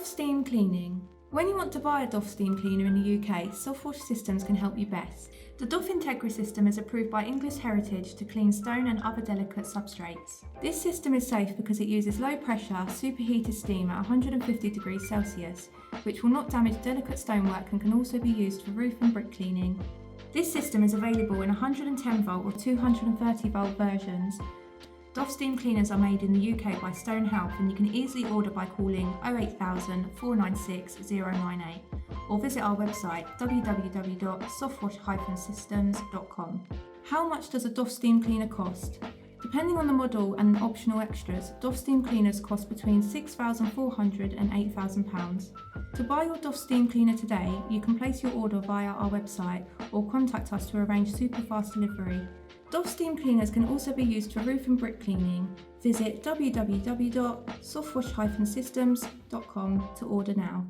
Steam Cleaning. When you want to buy a Doff Steam Cleaner in the UK, Softwash Systems can help you best. The Doff Integra System is approved by English Heritage to clean stone and other delicate substrates. This system is safe because it uses low pressure, superheated steam at 150 degrees Celsius, which will not damage delicate stonework and can also be used for roof and brick cleaning. This system is available in 110 volt or 230 volt versions. Doff Steam Cleaners are made in the UK by Stonehealth, and you can easily order by calling 08000 496 098 or visit our website www.softwash-systems-com. How much does a Doff Steam Cleaner cost? Depending on the model and optional extras, Doff Steam Cleaners cost between £6,400 and £8,000. To buy your Doff Steam Cleaner today, you can place your order via our website or contact us to arrange super fast delivery. Doff Steam Cleaners can also be used for roof and brick cleaning. Visit www.softwash-systems.com to order now.